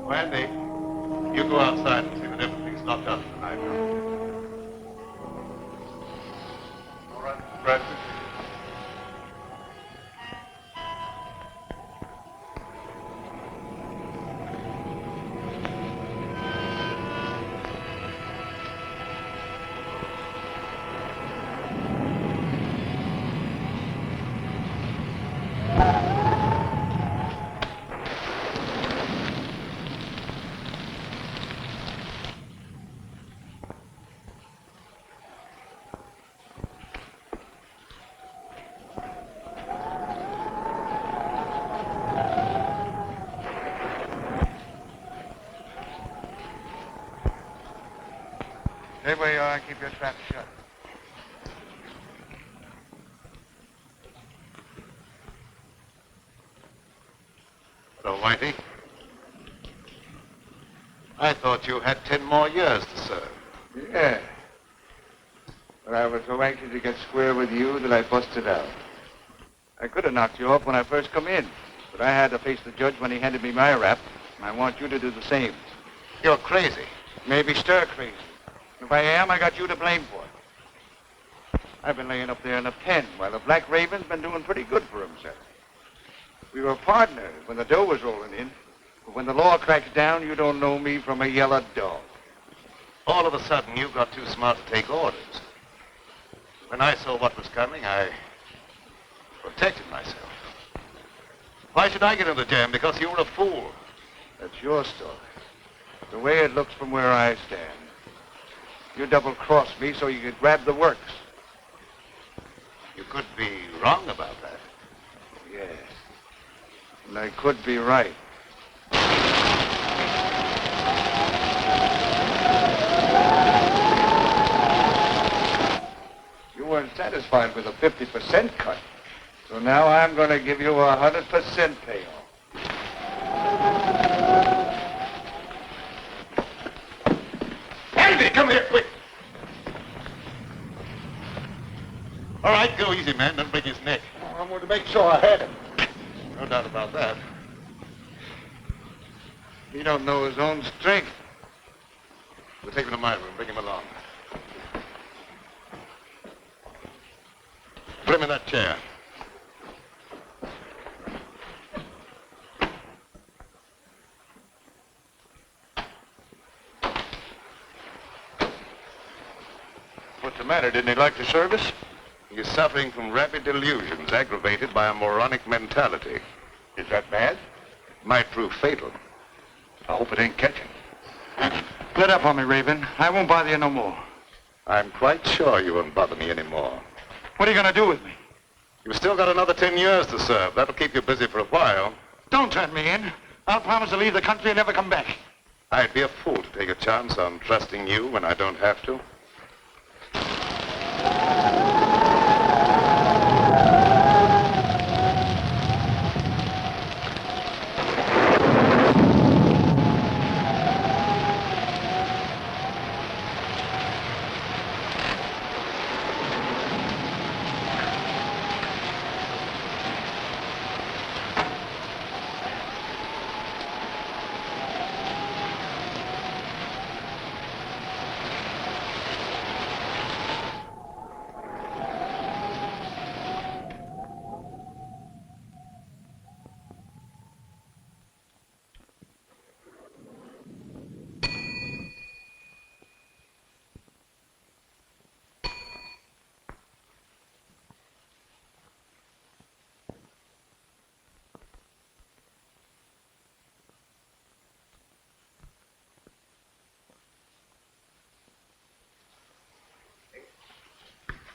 Wendy, you go outside and see that everything's locked up tonight. All right, Fred. Stay where you are and keep your trap shut. Hello, Whitey. I thought you had 10 more years to serve. Yeah. But I was so anxious to get square with you that I busted out. I could have knocked you off when I first come in, but I had to face the judge when he handed me my rap, and I want you to do the same. You're crazy. Maybe stir crazy. If I am, I got you to blame for it. I've been laying up there in the pen while the Black Raven's been doing pretty good for himself. We were partners when the dough was rolling in, but when the law cracks down, you don't know me from a yellow dog. All of a sudden, you got too smart to take orders. When I saw what was coming, I protected myself. Why should I get in the jam? Because you were a fool. That's your story. The way it looks from where I stand. You double-crossed me so you could grab the works. You could be wrong about that. Yeah. And I could be right. You weren't satisfied with a 50% cut. So now I'm going to give you a 100% payoff. Andy, come here, quick. All right, go easy, man. Don't break his neck. I wanted to make sure I had him. No doubt about that. He don't know his own strength. We'll take him to my room. Bring him along. Put him in that chair. What's the matter? Didn't he like the service? He's suffering from rapid delusions aggravated by a moronic mentality. Is that bad? Might prove fatal. I hope it ain't catching. Let up on me, Raven. I won't bother you no more. I'm quite sure you won't bother me anymore. What are you going to do with me? You've still got another 10 years to serve. That'll keep you busy for a while. Don't turn me in. I'll promise to leave the country and never come back. I'd be a fool to take a chance on trusting you when I don't have to.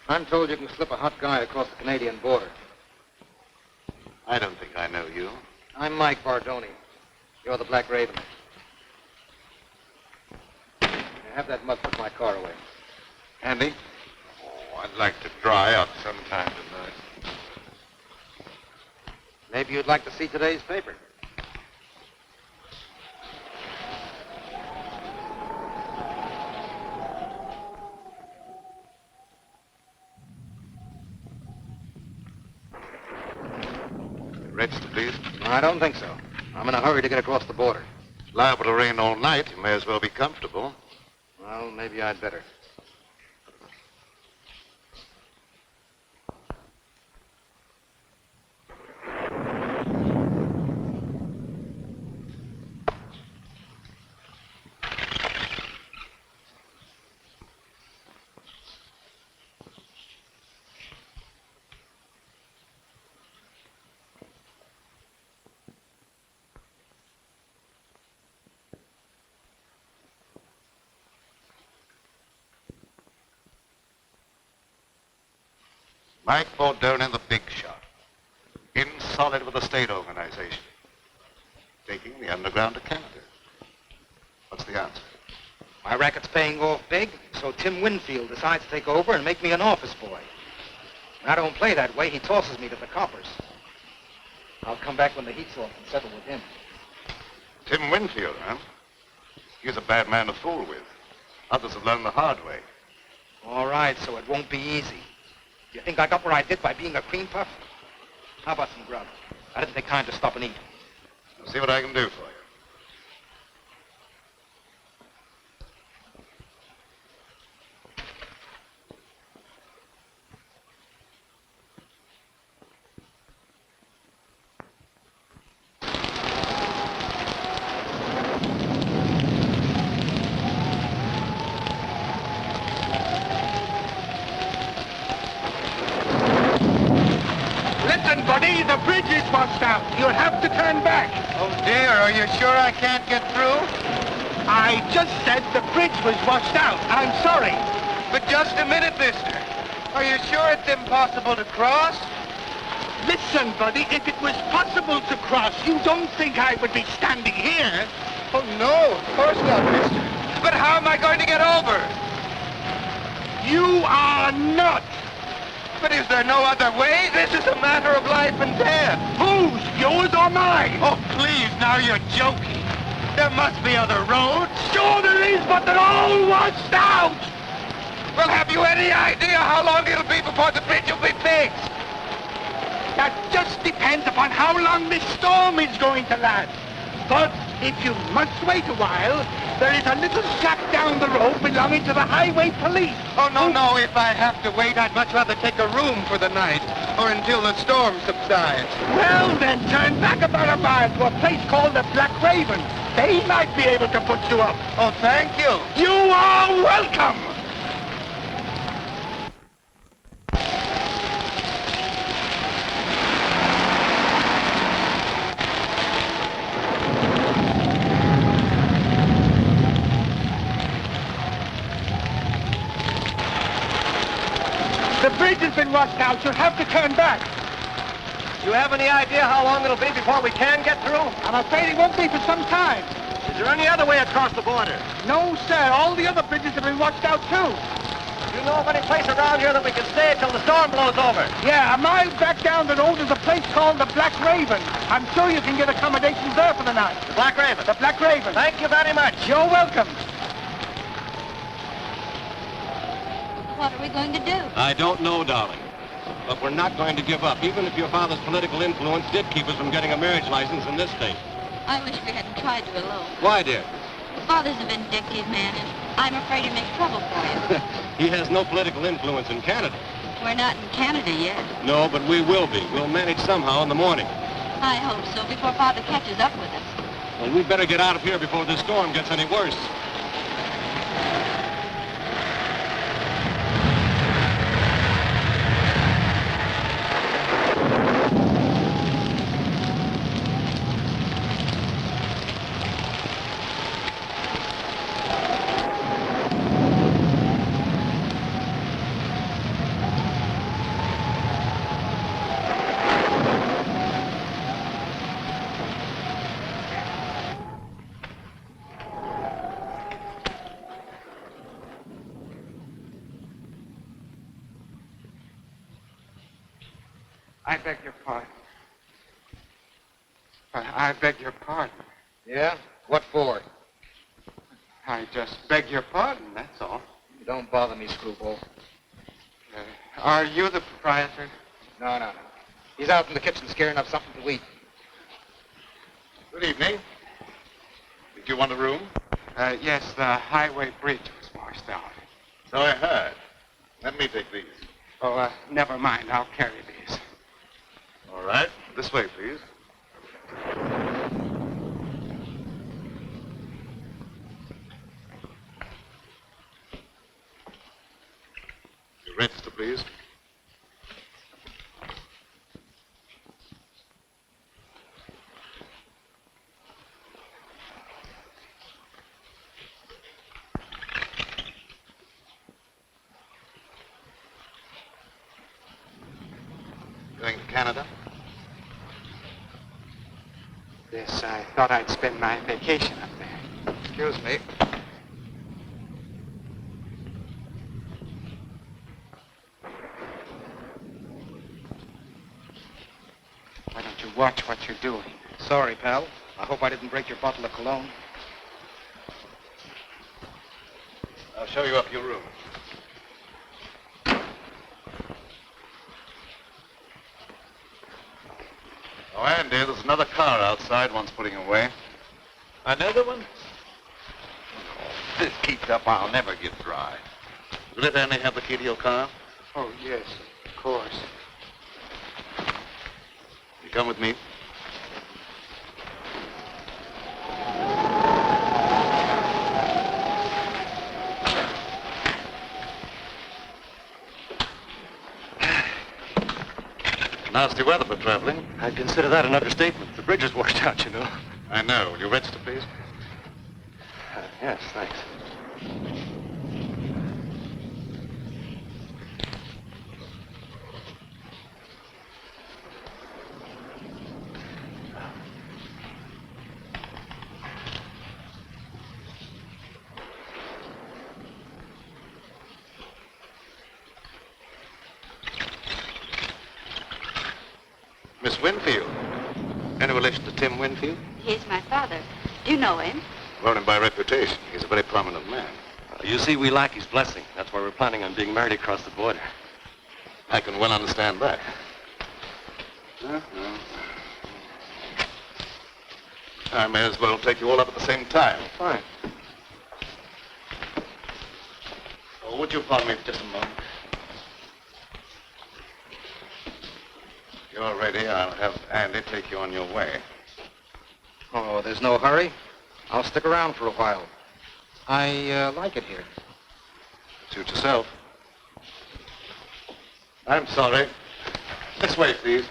I'm told you can slip a hot guy across the Canadian border. I don't think I know you. I'm Mike Bardoni. You're the Black Raven. Now have that mug put my car away. Andy? Oh, I'd like to dry out sometime tonight. Maybe you'd like to see today's paper. Register, please. I don't think so. I'm in a hurry to get across the border. Liable to rain all night. You may as well be comfortable. Well, maybe I'd better. Mike Bordone, the big shot. In solid with the state organization. Taking the underground to Canada. What's the answer? My racket's paying off big, so Tim Winfield decides to take over and make me an office boy. When I don't play that way, he tosses me to the coppers. I'll come back when the heat's off and settle with him. Tim Winfield, huh? He's a bad man to fool with. Others have learned the hard way. All right, so it won't be easy. You think I got where I did by being a cream puff? How about some grub? I didn't take time to stop and eat. I'll see what I can do for you. Listen, buddy, the bridge is washed out. You'll have to turn back. Oh, dear, are you sure I can't get through? I just said the bridge was washed out. I'm sorry. But just a minute, mister. Are you sure it's impossible to cross? Listen, buddy, if it was possible to cross, you don't think I would be standing here? Oh, no, of course not, mister. But how am I going to get over? You are not. But is there no other way? This is a matter of life and death. Whose? Yours or mine? Oh, please, now you're joking. There must be other roads. Sure there is, but they're all washed out. Well, have you any idea how long it'll be before the bridge will be fixed? That just depends upon how long this storm is going to last. But if you must wait a while, there is a little shack down the road belonging to the highway police. Oh, no. If I have to wait, I'd much rather take a room for the night or until the storm subsides. Well, then turn back about a mile to a place called the Black Raven. They might be able to put you up. Oh, thank you. You are welcome. The bridge has been washed out. You'll have to turn back. You have any idea how long it'll be before we can get through? I'm afraid it won't be for some time. Is there any other way across the border? No, sir. All the other bridges have been washed out, too. Do you know of any place around here that we can stay until the storm blows over? Yeah, a mile back down the road is a place called the Black Raven. I'm sure you can get accommodations there for the night. The Black Raven. The Black Raven. Thank you very much. You're welcome. What are we going to do? I don't know, darling. But we're not going to give up, even if your father's political influence did keep us from getting a marriage license in this state. I wish we hadn't tried to elope. Why, dear? Father's a vindictive man, and I'm afraid he makes trouble for you. He has no political influence in Canada. We're not in Canada yet. No, but we will be. We'll manage somehow in the morning. I hope so, before Father catches up with us. Well, we'd better get out of here before this storm gets any worse. I beg your pardon. I beg your pardon. Yeah? What for? I just beg your pardon, that's all. Don't bother me, screwball. Are you the proprietor? No. He's out in the kitchen scaring up something to eat. Good evening. Did You want a room? Yes, the highway bridge was washed out. So I heard. Let me take these. Oh, never mind. I'll carry these. All right. This way, please. Your register, please. Going to Canada? Yes, I thought I'd spend my vacation up there. Excuse me. Why don't you watch what you're doing? Sorry, pal. I hope I didn't break your bottle of cologne. I'll show you up your room. Oh, Andy, there's another car outside one's putting away. Another one? If this keeps up, I'll never get dry. You let Andy have the key to your car? Oh, yes, of course. You come with me. Nasty weather for traveling. I'd consider that an understatement. The bridge is washed out, you know. I know. Will you register, please? Yes, thanks. Miss Winfield. Any relation to Tim Winfield? He's my father. Do you know him? Known him by reputation. He's a very prominent man. You see, we lack his blessing. That's why we're planning on being married across the border. I can well understand that. I may as well take you all up at the same time. Fine. Oh, would you pardon me for just a moment? If you're ready, I'll have Andy take you on your way. Oh, there's no hurry. I'll stick around for a while. I like it here. Suit yourself. I'm sorry. This way, please.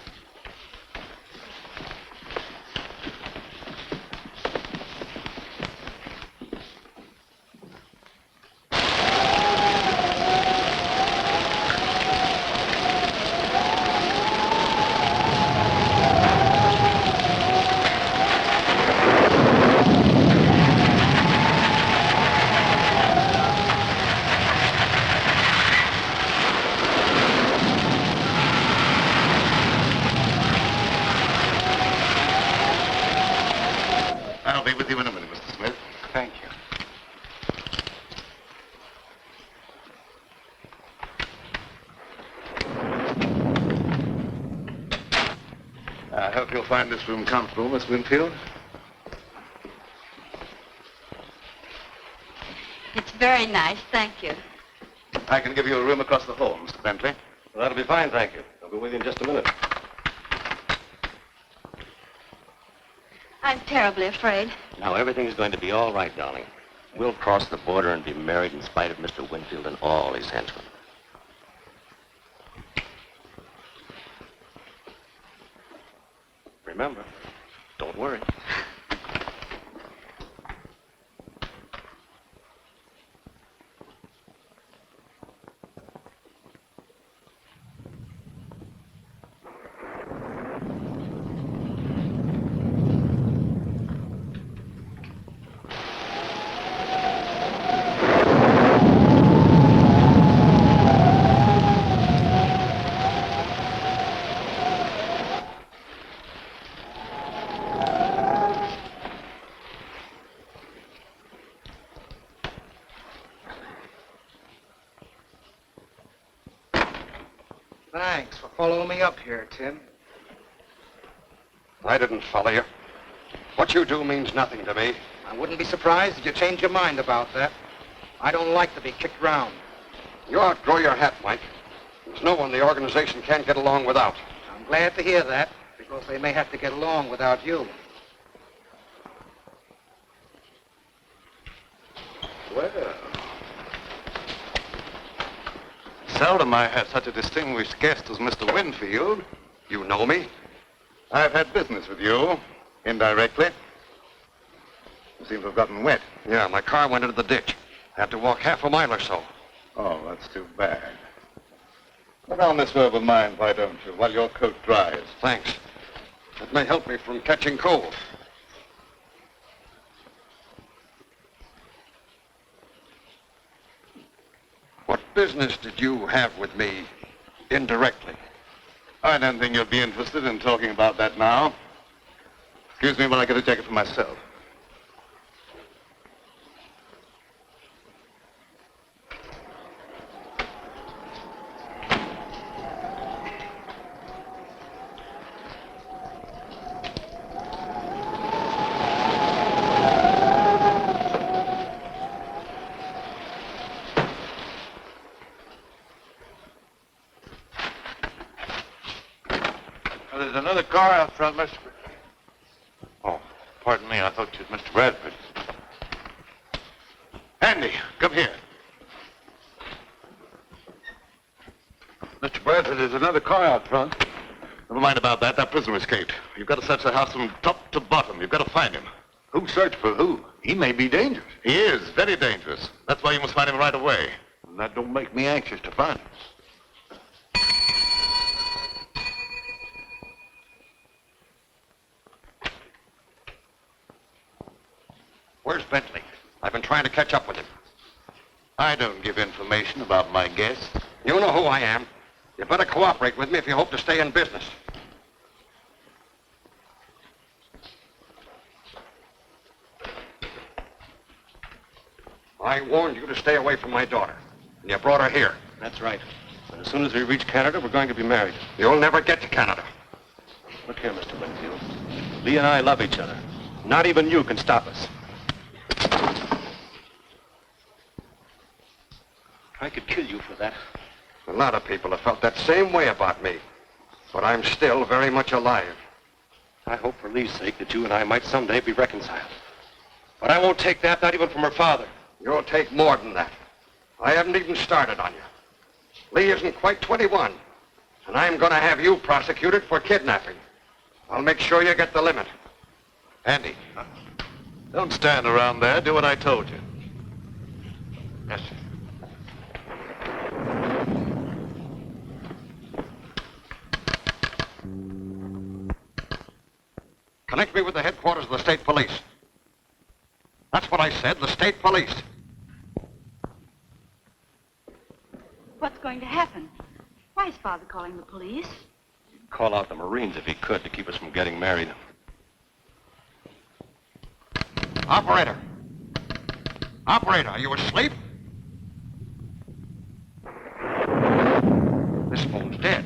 I'll be with you in a minute, Mr. Smith. Thank you. I hope you'll find this room comfortable, Miss Winfield. It's very nice, thank you. I can give you a room across the hall, Mr. Bentley. Well, that'll be fine, thank you. I'll be with you in just a minute. I'm terribly afraid. Now, everything's going to be all right, darling. We'll cross the border and be married in spite of Mr. Winfield and all his henchmen. Remember, don't worry. Thanks for following me up here, Tim. I didn't follow you. What you do means nothing to me. I wouldn't be surprised if you change your mind about that. I don't like to be kicked around. You outgrow your hat, Mike. There's no one the organization can't get along without. I'm glad to hear that, because they may have to get along without you. Well, seldom I have such a distinguished guest as Mr. Winfield. You know me? I've had business with you, indirectly. You seem to have gotten wet. Yeah, my car went into the ditch. Had to walk half a mile or so. Oh, that's too bad. Put on this robe of mine, why don't you, while your coat dries? Thanks. It may help me from catching cold. What business did you have with me indirectly? I don't think you'll be interested in talking about that now. Excuse me while I get a jacket for myself. There's another car out front, Mr. Oh, pardon me. I thought you was Mr. Bradford. Andy, come here. Mr. Bradford, there's another car out front. Never mind about that. That prisoner escaped. You've got to search the house from top to bottom. You've got to find him. Who searched for who? He may be dangerous. He is very dangerous. That's why you must find him right away. And that don't make me anxious to find him. Where's Bentley? I've been trying to catch up with him. I don't give information about my guests. You know who I am. You better cooperate with me if you hope to stay in business. I warned you to stay away from my daughter, and you brought her here. That's right. But as soon as we reach Canada, we're going to be married. You'll never get to Canada. Look here, Mr. Winfield. Lee and I love each other. Not even you can stop us. I could kill you for that. A lot of people have felt that same way about me. But I'm still very much alive. I hope for Lee's sake that you and I might someday be reconciled. But I won't take that, not even from her father. You'll take more than that. I haven't even started on you. Lee isn't quite 21. And I'm going to have you prosecuted for kidnapping. I'll make sure you get the limit. Andy, don't stand around there. Do what I told you. Yes, sir. Connect me with the headquarters of the state police. That's what I said, the state police. What's going to happen? Why is Father calling the police? Call out the Marines if he could to keep us from getting married. Operator. Operator, are you asleep? This phone's dead.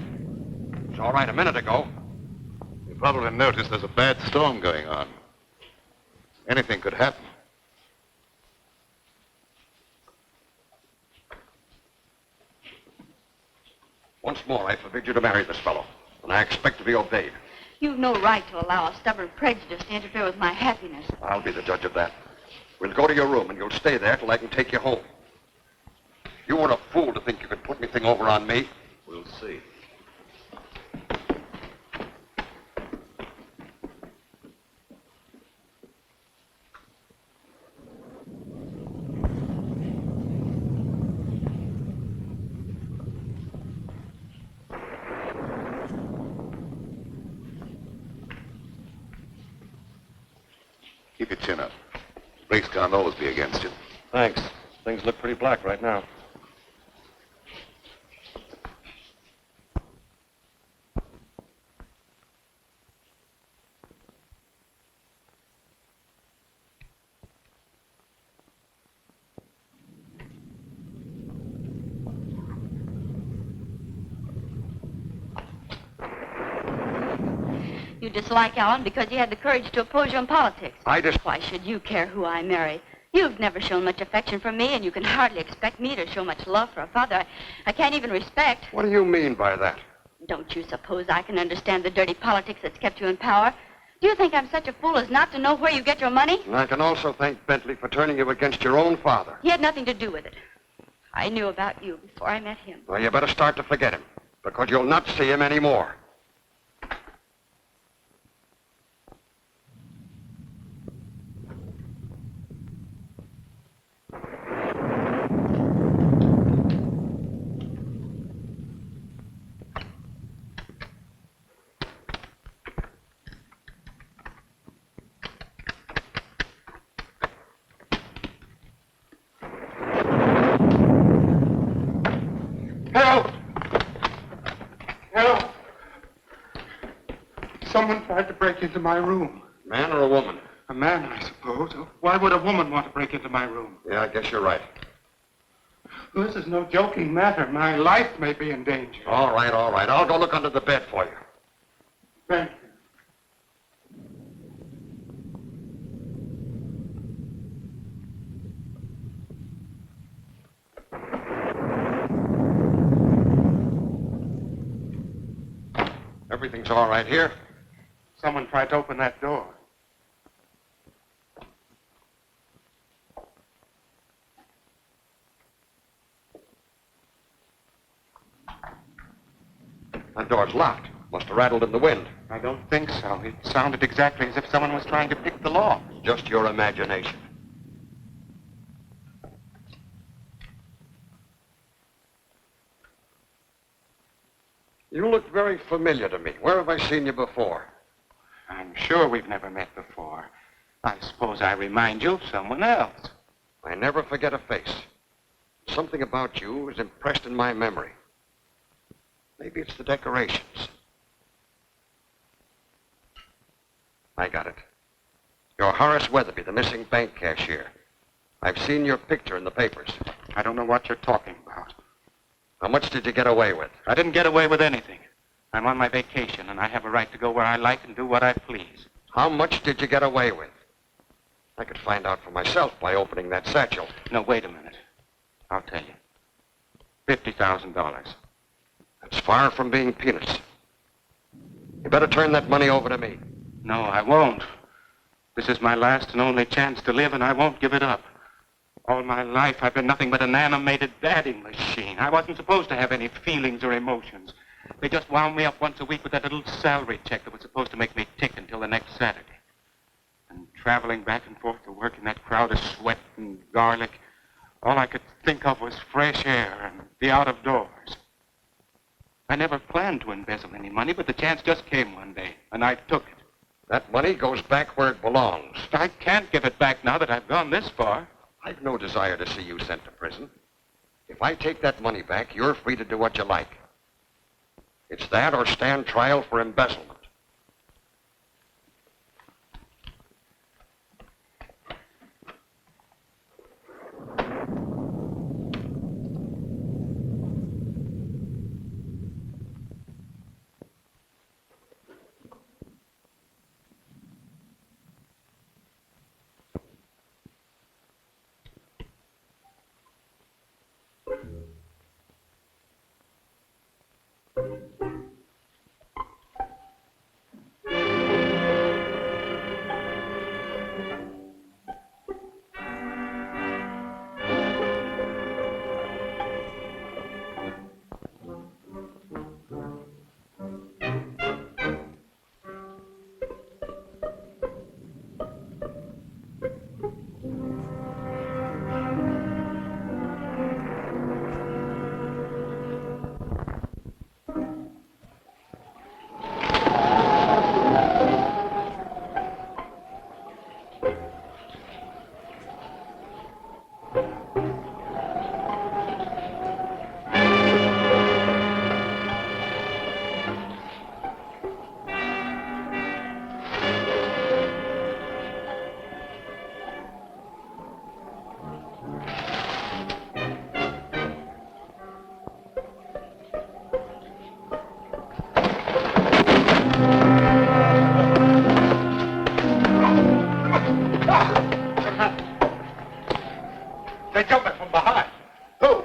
It's all right a minute ago. You probably noticed there's a bad storm going on. Anything could happen. Once more, I forbid you to marry this fellow, and I expect to be obeyed. You've no right to allow a stubborn prejudice to interfere with my happiness. I'll be the judge of that. We'll go to your room, and you'll stay there till I can take you home. You were a fool to think you could put anything over on me. We'll see. Keep your chin up. Brakes can't always be against you. Thanks. Things look pretty black right now. You dislike Alan because he had the courage to oppose you in politics. Why should you care who I marry? You've never shown much affection for me, and you can hardly expect me to show much love for a father I can't even respect. What do you mean by that? Don't you suppose I can understand the dirty politics that's kept you in power? Do you think I'm such a fool as not to know where you get your money? And I can also thank Bentley for turning you against your own father. He had nothing to do with it. I knew about you before I met him. Well, you better start to forget him, because you'll not see him anymore. Help! Help! Someone tried to break into my room. Man or a woman? A man, I suppose. Why would a woman want to break into my room? Yeah, I guess you're right. This is no joking matter. My life may be in danger. All right, all right. I'll go look under the bed for you. Thank you. Everything's all right here. Someone tried to open that door. That door's locked. Must have rattled in the wind. I don't think so. It sounded exactly as if someone was trying to pick the lock. Just your imagination. You look very familiar to me. Where have I seen you before? I'm sure we've never met before. I suppose I remind you of someone else. I never forget a face. Something about you is impressed in my memory. Maybe it's the decorations. I got it. You're Horace Weatherby, the missing bank cashier. I've seen your picture in the papers. I don't know what you're talking about. How much did you get away with? I didn't get away with anything. I'm on my vacation, and I have a right to go where I like and do what I please. How much did you get away with? I could find out for myself by opening that satchel. No, wait a minute. I'll tell you. $50,000. That's far from being peanuts. You better turn that money over to me. No, I won't. This is my last and only chance to live, and I won't give it up. All my life, I've been nothing but an animated dadding machine. I wasn't supposed to have any feelings or emotions. They just wound me up once a week with that little salary check that was supposed to make me tick until the next Saturday. And traveling back and forth to work in that crowd of sweat and garlic, all I could think of was fresh air and the out of doors. I never planned to embezzle any money, but the chance just came one day, and I took it. That money goes back where it belongs. I can't give it back now that I've gone this far. I've no desire to see you sent to prison. If I take that money back, you're free to do what you like. It's that or stand trial for embezzlement. They jumped me from behind. Who?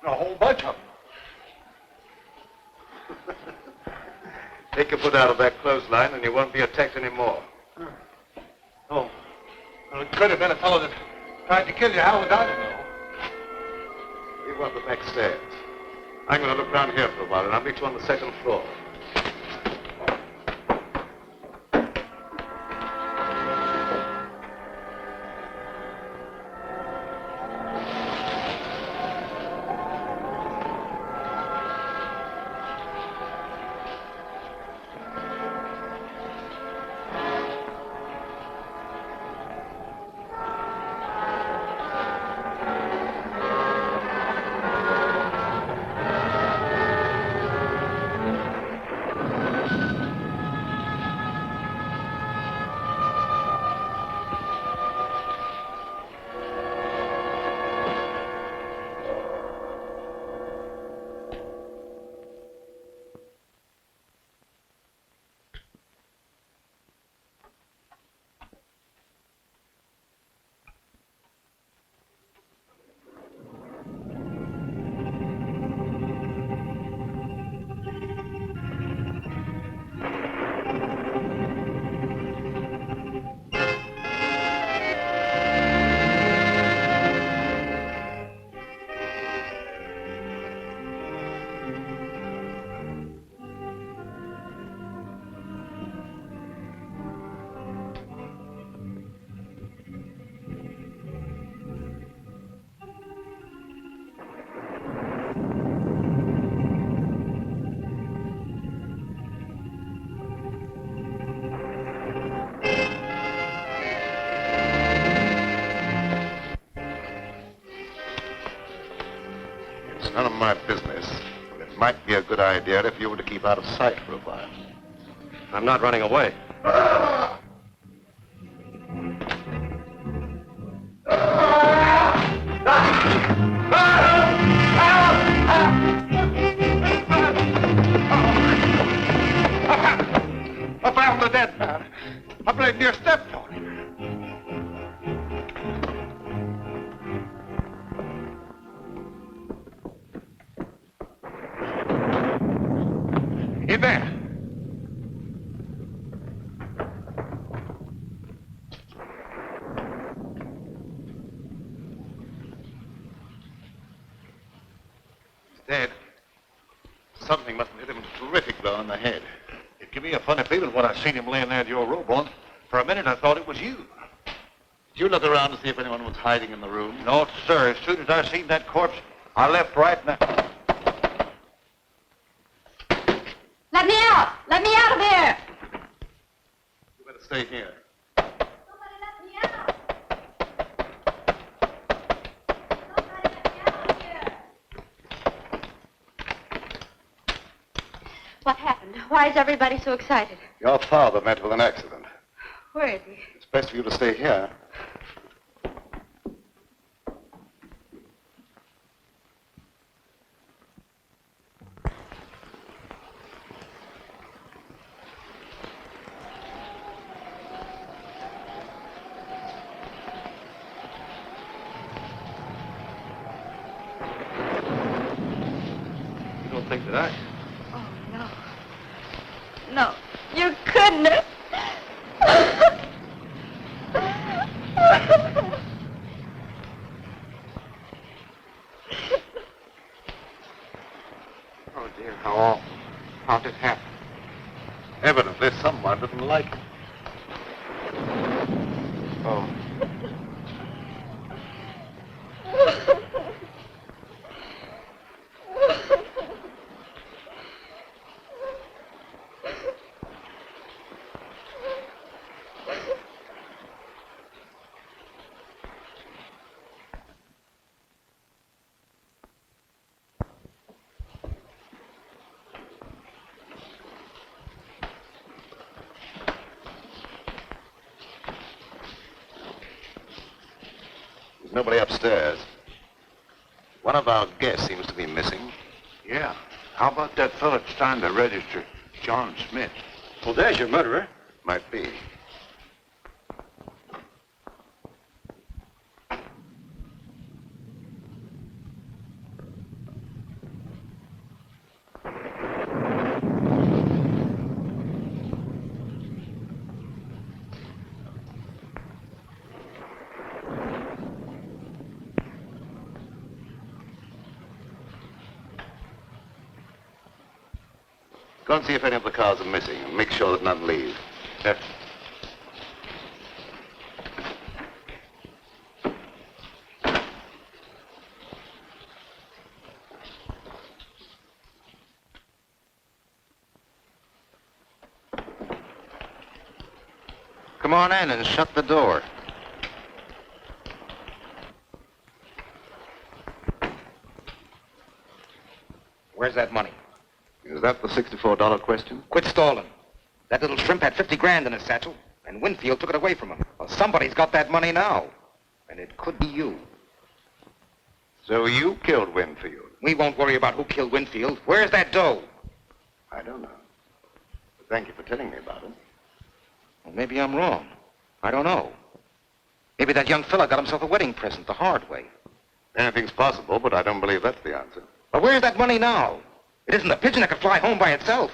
A whole bunch of them. Take your foot out of that clothesline and you won't be attacked anymore. Oh. Well, it could have been a fellow that tried to kill you. How would I know? You want the back stairs. I'm going to look around here for a while and I'll meet you on the second floor. None of my business, but it might be a good idea if you were to keep out of sight for a while. I'm not running away. I found the dead man. I blame you stepped on him. In there. He's dead. Something must have hit him a terrific blow on the head. It gave me a funny feeling when I seen him laying there at your robe on. For a minute, I thought it was you. Did you look around to see if anyone was hiding in the room? No, sir. As soon as I seen that corpse, I left right now. Let me out! Let me out of here! You better stay here. Somebody let me out! Somebody let me out of here! What happened? Why is everybody so excited? Your father met with an accident. Where is he? It's best for you to stay here. You don't think that I... Oh, no. No, you couldn't have. Oh, dear, how awful. How did it happen? Evidently, someone didn't like him. Oh. There's nobody upstairs. One of our guests seems to be missing. Yeah. How about that fellow that's trying to register, John Smith? Well, there's your murderer. Might be. Go and see if any of the cars are missing and make sure that none leave. Sir. Come on in and shut the door. Where's that money? Is that the $64 question? Quit stalling. That little shrimp had 50 grand in his satchel, and Winfield took it away from him. Well, somebody's got that money now, and it could be you. So you killed Winfield? We won't worry about who killed Winfield. Where's that dough? I don't know. But thank you for telling me about it. Well, maybe I'm wrong. I don't know. Maybe that young fella got himself a wedding present the hard way. Anything's possible, but I don't believe that's the answer. But where's that money now? It isn't a pigeon that could fly home by itself.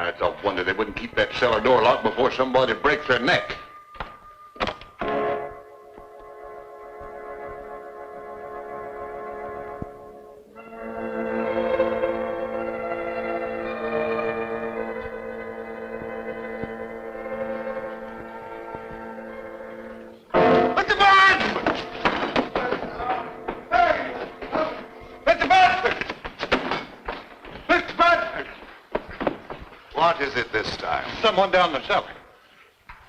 It's a wonder they wouldn't keep that cellar door locked before somebody breaks their neck. What is it this time? Someone down the cellar.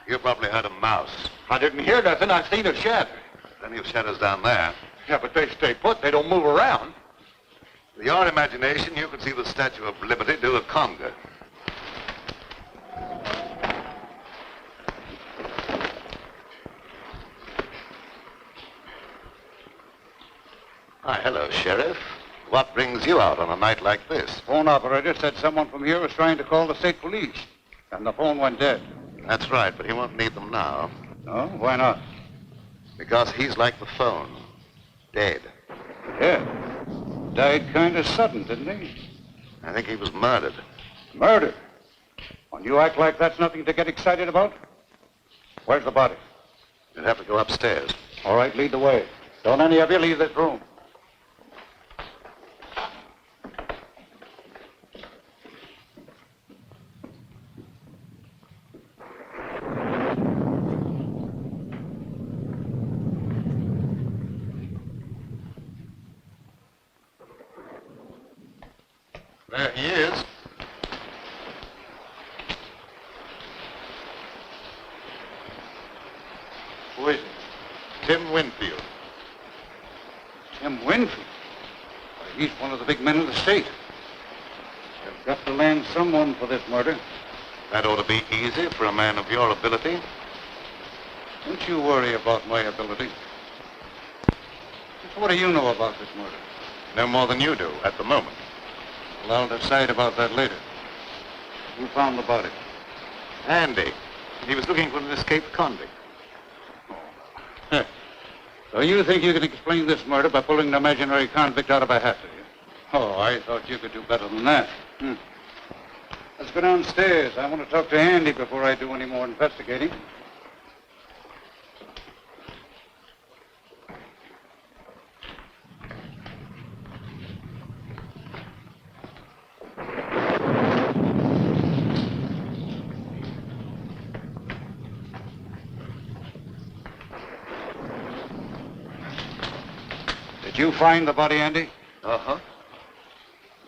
You probably heard a mouse. I didn't hear nothing. I seen a shadow. Plenty of shadows down there. Yeah, but they stay put. They don't move around. With your imagination, you could see the Statue of Liberty do a conga. Ah, hello, Sheriff. What brings you out on a night like this? Phone operator said someone from here was trying to call the state police, and the phone went dead. That's right, but he won't need them now. No? Why not? Because he's like the phone. Dead. Yeah. Died kind of sudden, didn't he? I think he was murdered. Murder. When you act like that's nothing to get excited about? Where's the body? You'd have to go upstairs. All right, lead the way. Don't any of you leave this room. There he is. Who is it? Tim Winfield. Tim Winfield. Why, he's one of the big men of the state. They've got to land someone for this murder. That ought to be easy for a man of your ability. Don't you worry about my ability. Just what do you know about this murder? No more than you do at the moment. Well, I'll decide about that later. Who found the body? Andy. He was looking for an escaped convict. So you think you can explain this murder by pulling an imaginary convict out of a hat, do you? Oh, I thought you could do better than that. Let's go downstairs. I want to talk to Andy before I do any more investigating. Did you find the body, Andy? Uh-huh.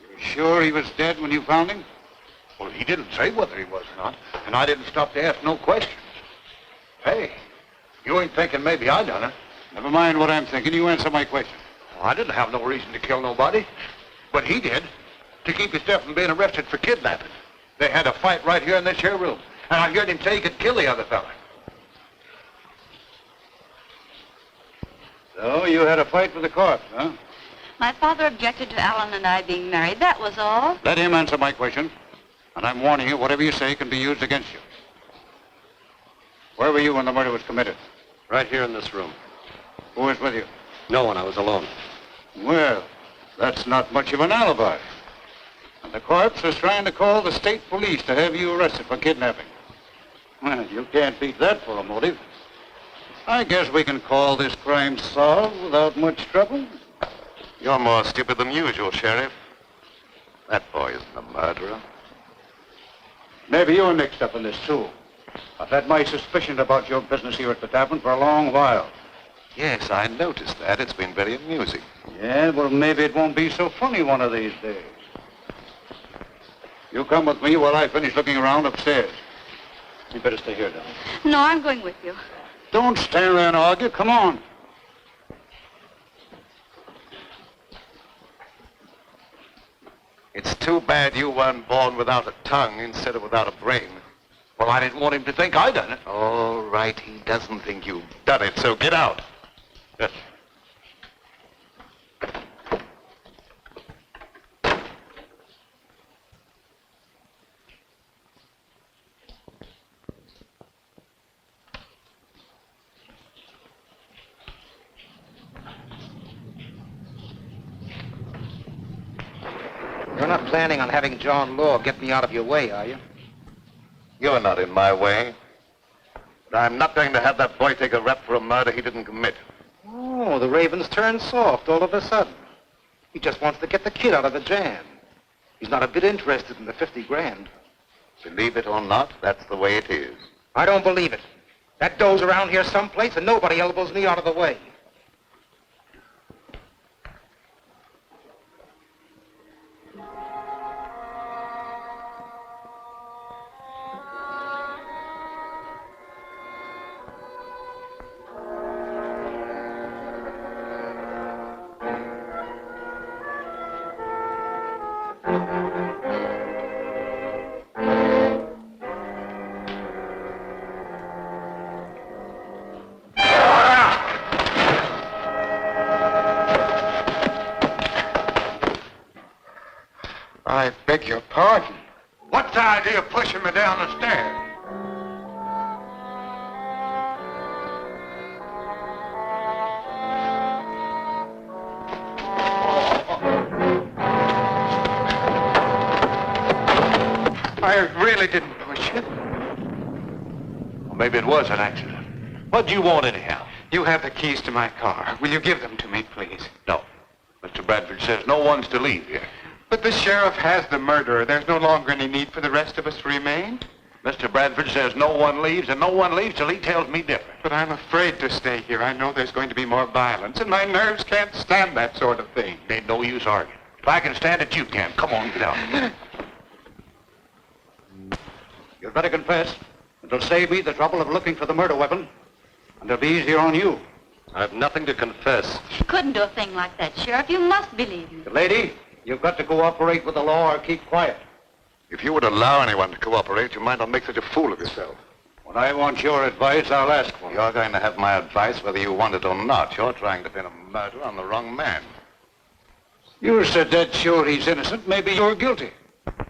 You sure he was dead when you found him? Well, he didn't say whether he was or not, and I didn't stop to ask no questions. Hey, you ain't thinking maybe I done it? Never mind what I'm thinking. You answer my question. Well, I didn't have no reason to kill nobody, but he did, to keep himself from being arrested for kidnapping. They had a fight right here in this here room, and I heard him say he could kill the other fella. So you had a fight with the corpse, huh? My father objected to Alan and I being married. That was all. Let him answer my question. And I'm warning you, whatever you say can be used against you. Where were you when the murder was committed? Right here in this room. Who was with you? No one. I was alone. Well, that's not much of an alibi. And the corpse is trying to call the state police to have you arrested for kidnapping. Well, you can't beat that for a motive. I guess we can call this crime solved without much trouble. You're more stupid than usual, Sheriff. That boy isn't a murderer. Maybe you're mixed up in this, too. I've had my suspicion about your business here at the tavern for a long while. Yes, I noticed that. It's been very amusing. Yeah, well, maybe it won't be so funny one of these days. You come with me while I finish looking around upstairs. You better stay here, Don. No, I'm going with you. Don't stand there and argue. Come on. It's too bad you weren't born without a tongue instead of without a brain. Well, I didn't want him to think I done it. All right, he doesn't think you've done it, so get out. Yes. You're not planning on having John Law get me out of your way, are you? You're not in my way. But I'm not going to have that boy take a rap for a murder he didn't commit. Oh, the Raven's turned soft all of a sudden. He just wants to get the kid out of the jam. He's not a bit interested in the 50 grand. Believe it or not, that's the way it is. I don't believe it. That dough's around here someplace and nobody elbows me out of the way. I beg your pardon. What's the idea of pushing me down the stairs? I really didn't push you. Well, maybe it was an accident. What'd you want anyhow? You have the keys to my car. Will you give them to me, please? No. Mr. Bradford says no one's to leave here. But the sheriff has the murderer. There's no longer any need for the rest of us to remain. Mr. Bradford says no one leaves, and no one leaves till he tells me different. But I'm afraid to stay here. I know there's going to be more violence, and my nerves can't stand that sort of thing. Ain't no use arguing. If I can stand it, you can. Come on, get out. You'd better confess. It'll save me the trouble of looking for the murder weapon, and it'll be easier on you. I've nothing to confess. Couldn't do a thing like that, Sheriff. You must believe me. Lady, you've got to cooperate with the law or keep quiet. If you would allow anyone to cooperate, you might not make such a fool of yourself. When I want your advice, I'll ask for it. You're going to have my advice whether you want it or not. You're trying to pin a murder on the wrong man. You're so dead sure he's innocent, maybe you're guilty.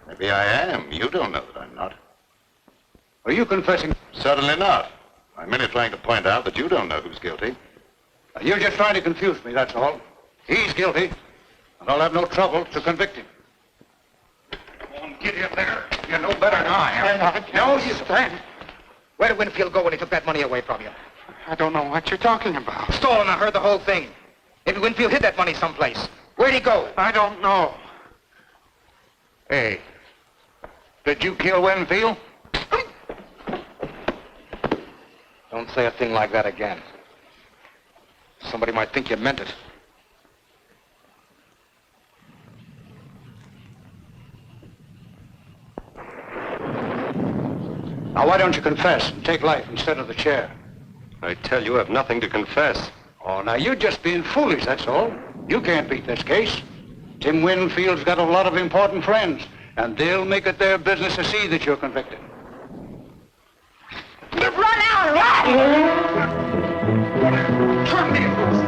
Maybe I am. You don't know that I'm not. Are you confessing? Certainly not. I'm merely trying to point out that you don't know who's guilty. You're just trying to confuse me, that's all. He's guilty, and I'll have no trouble to convict him. Come on, get in there. You know better than I am. No, you stand. Where did Winfield go when he took that money away from you? I don't know what you're talking about. Stolen, I heard the whole thing. Maybe Winfield hid that money someplace. Where'd he go? I don't know. Hey, did you kill Winfield? Don't say a thing like that again. Somebody might think you meant it. Now, why don't you confess and take life instead of the chair? I tell you, I've nothing to confess. Oh, now, you're just being foolish, that's all. You can't beat this case. Tim Winfield's got a lot of important friends, and they'll make it their business to see that you're convicted. You've run out, right? Turn me loose.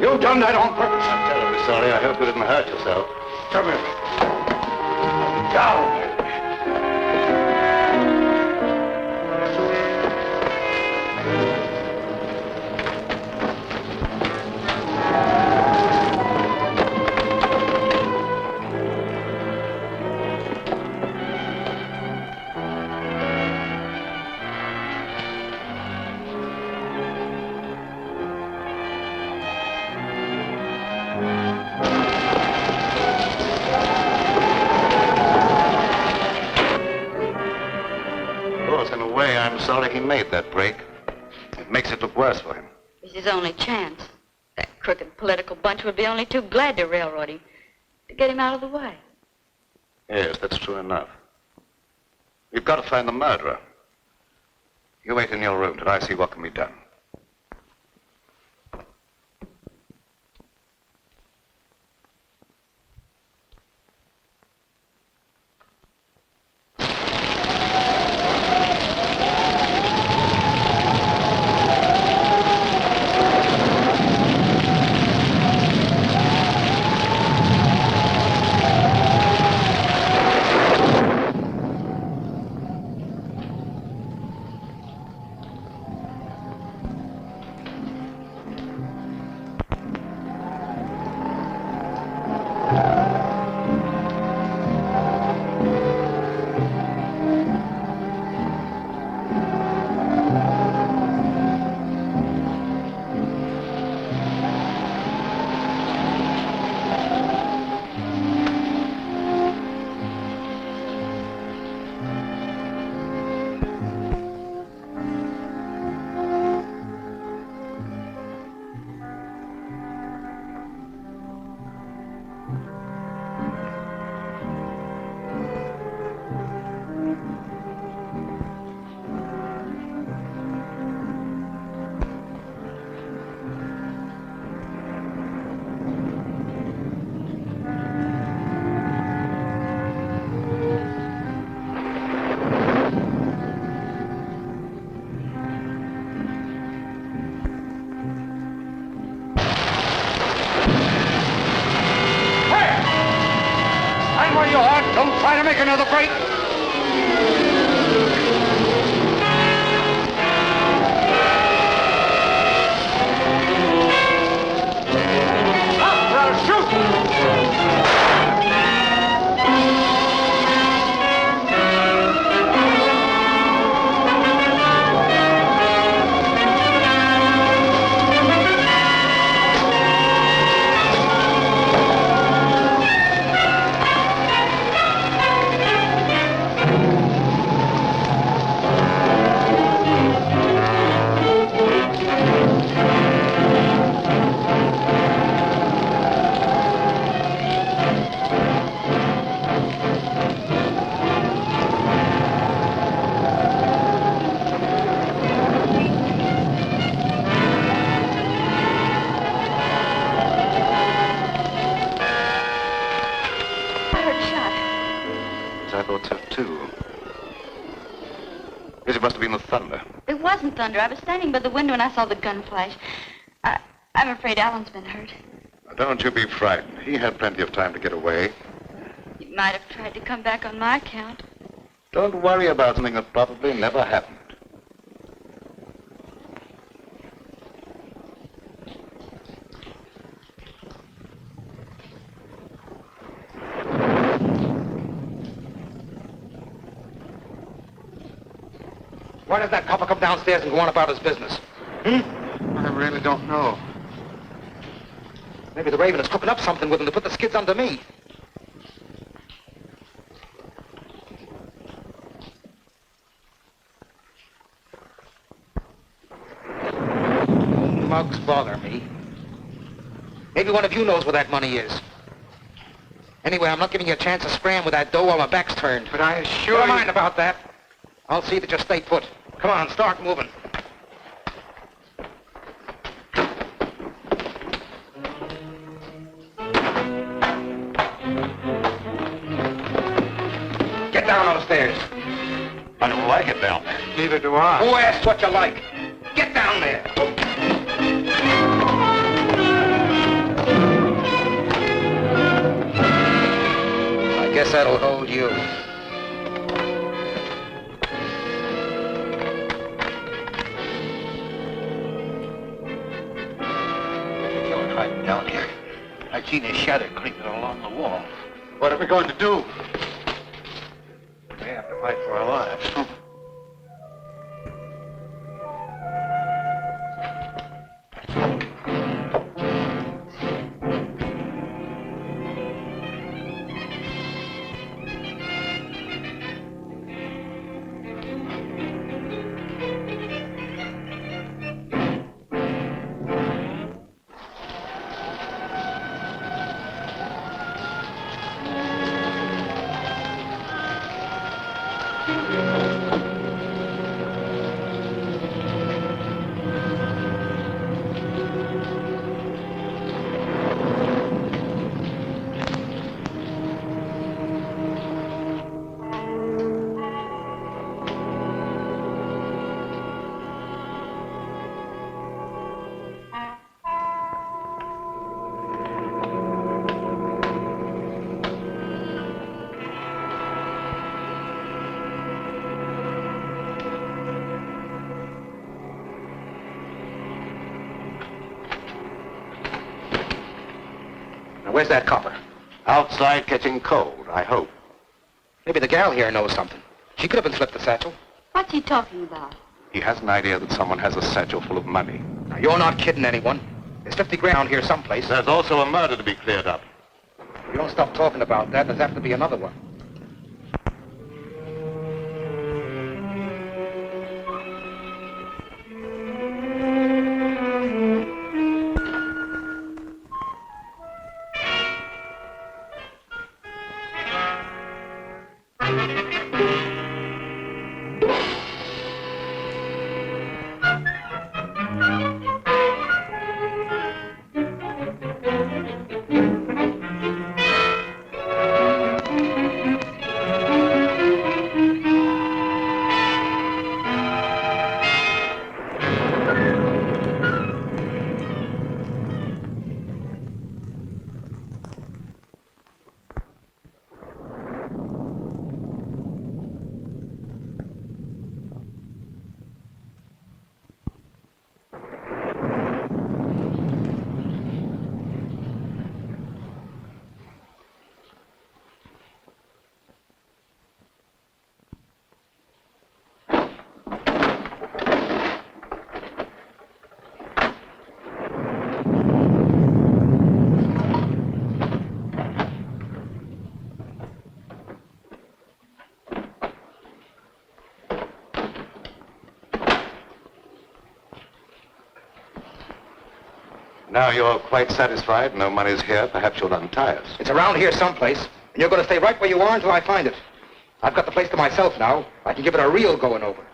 You've done that on purpose. I'm terribly sorry. I hope you didn't hurt yourself. Come here. down! In a way, I'm sorry he made that break. It makes it look worse for him. It's his only chance. That crooked political bunch would be only too glad to railroad him, to get him out of the way. Yes, that's true enough. We've got to find the murderer. You wait in your room till I see what can be done. Where you are, don't try to make another break. I thought so, too. Guess it must have been the thunder. It wasn't thunder. I was standing by the window and I saw the gun flash. I'm afraid Alan's been hurt. Now, don't you be frightened. He had plenty of time to get away. He might have tried to come back on my account. Don't worry about something that probably never happened. Why did that copper come downstairs and go on about his business? I really don't know. Maybe the Raven is cooking up something with him to put the skids under me. Mugs bother me. Maybe one of you knows where that money is. Anyway, I'm not giving you a chance to scram with that dough while my back's turned. But I assure you... Don't mind about that. I'll see that you stay put. Come on, start moving. Get down on the stairs. I don't like it down there. Neither do I. Who asked what you like? Get down there. I guess that'll hold you. you. You're hiding down here. I seen his shadow creeping along the wall. What are we going to do? We have to fight for our lives. Now, where's that copper? Outside catching cold, I hope. Maybe the gal here knows something. She could have been slipped the satchel. What's he talking about? He has an idea that someone has a satchel full of money. Now, you're not kidding anyone. There's 50 grand here someplace. There's also a murder to be cleared up. If you don't stop talking about that, there's apt to be another one. Now you're quite satisfied, no money's here, perhaps you'll untie us. It's around here someplace, and you're going to stay right where you are until I find it. I've got the place to myself now. I can give it a real going over.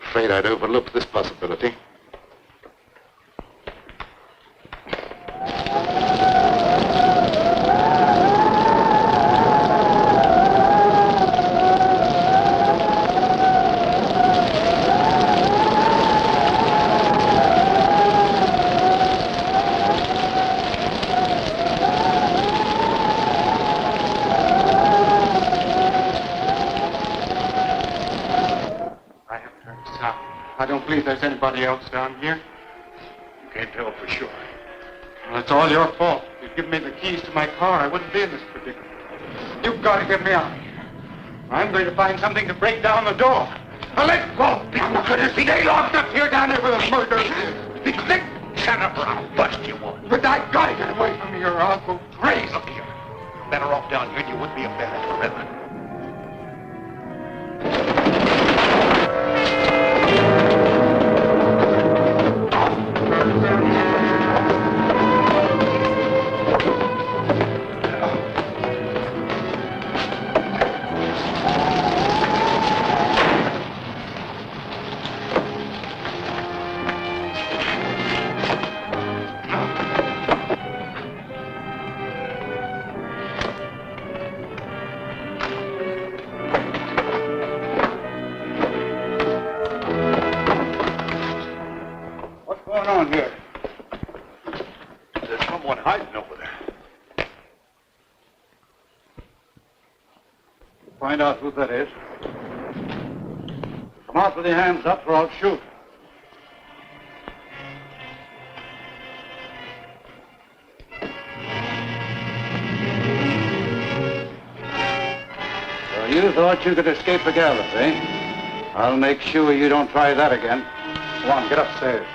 Afraid I'd overlooked this possibility. I don't believe there's anybody else down here. You can't tell for sure. Well, it's all your fault. If you'd given me the keys to my car, I wouldn't be in this predicament. You've got to get me out of here. I'm going to find something to break down the door. Now let go! I'm going to see they locked up here down there with a murder. Shut up or I'll bust you one. But I got to get away from here or I'll go crazy. Look here. You're better off down here than you would be up there forever. out who that is. Come out with your hands up or I'll shoot. So you thought you could escape the gallows, eh? I'll make sure you don't try that again. Come on, get upstairs.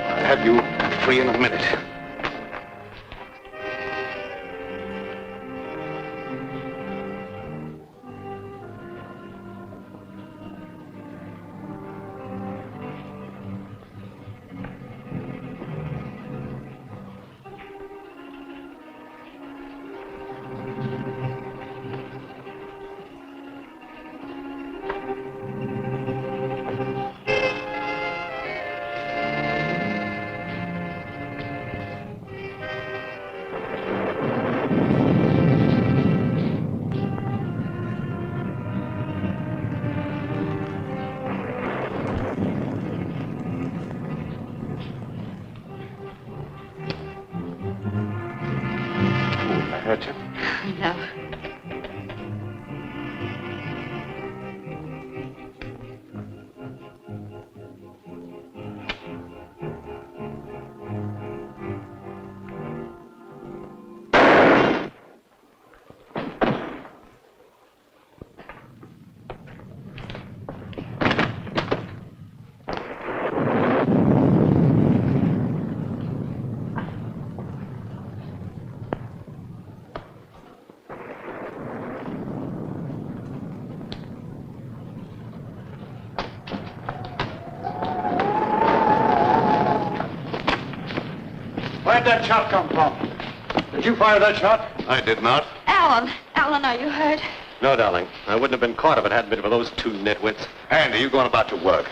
I'll have you free in a minute. Hurt you? No. Where'd that shot come from? Did you fire that shot? I did not. Alan, are you hurt? No, darling. I wouldn't have been caught if it hadn't been for those two nitwits. Andy, you going about your work?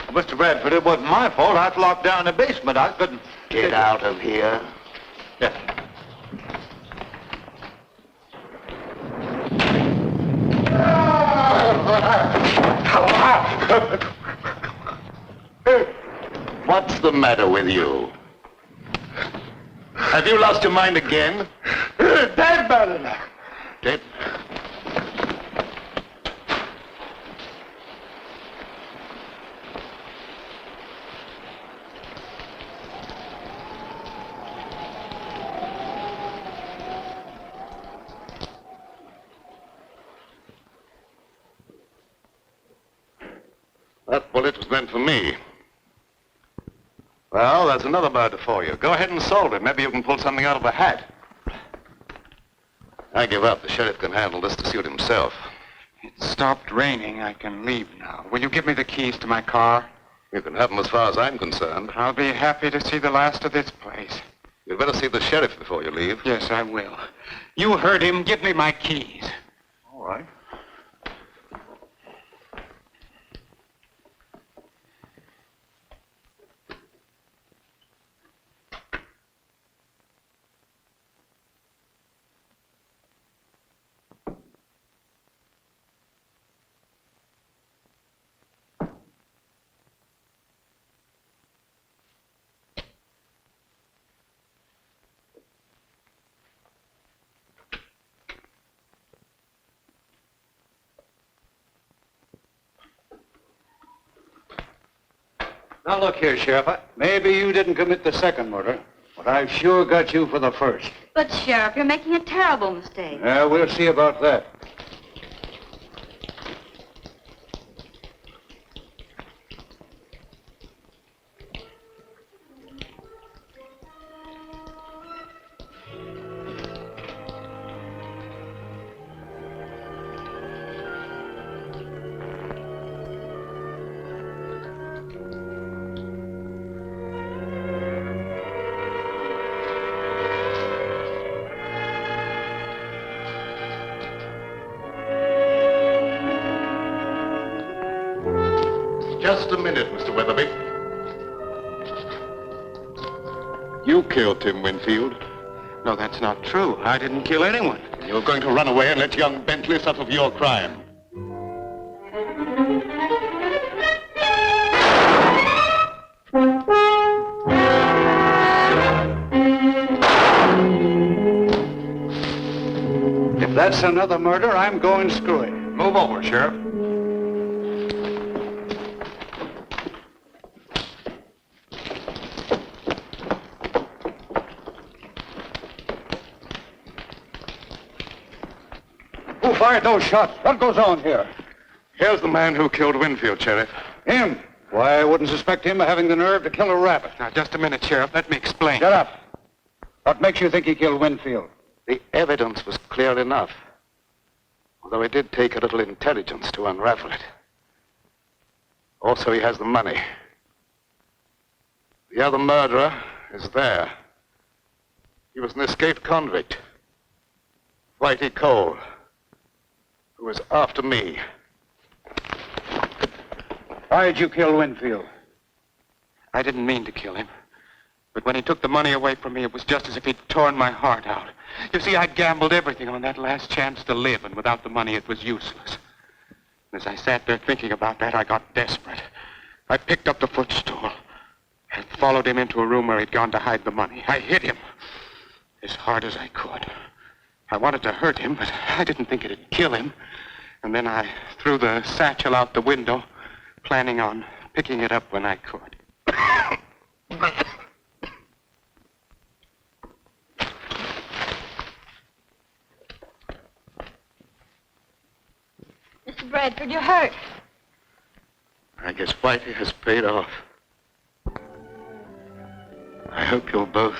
Mr. Bradford, it wasn't my fault. I was locked down in the basement. I couldn't... Get out of here. Yes. What's the matter with you? Have you lost your mind again? Dead, Madeline. Dead? That bullet was meant for me. Well, that's another murder for you. Go ahead and solve it. Maybe you can pull something out of a hat. I give up. The sheriff can handle this to suit himself. It stopped raining. I can leave now. Will you give me the keys to my car? You can have them as far as I'm concerned. I'll be happy to see the last of this place. You'd better see the sheriff before you leave. Yes, I will. You heard him. Give me my keys. All right. Now look here, Sheriff. Maybe you didn't commit the second murder, but I've sure got you for the first. But, Sheriff, you're making a terrible mistake. Yeah, we'll see about that. Just a minute, Mr. Weatherby. You killed Tim Winfield. No, that's not true. I didn't kill anyone. You're going to run away and let young Bentley suffer for your crime. If that's another murder, I'm going screwing. Move over, Sheriff. Who fired those shots? What goes on here? Here's the man who killed Winfield, Sheriff. Him? Why, I wouldn't suspect him of having the nerve to kill a rabbit. Now, just a minute, Sheriff. Let me explain. Shut up. What makes you think he killed Winfield? The evidence was clear enough. Although it did take a little intelligence to unravel it. Also, he has the money. The other murderer is there. He was an escaped convict. Whitey Cole, who was after me. Why did you kill Winfield? I didn't mean to kill him. But when he took the money away from me, it was just as if he'd torn my heart out. You see, I'd gambled everything on that last chance to live, and without the money, it was useless. And as I sat there thinking about that, I got desperate. I picked up the footstool and followed him into a room where he'd gone to hide the money. I hit him as hard as I could. I wanted to hurt him, but I didn't think it'd kill him. And then I threw the satchel out the window, planning on picking it up when I could. Mr. Bradford, you're hurt. I guess Whitey has paid off. I hope you'll both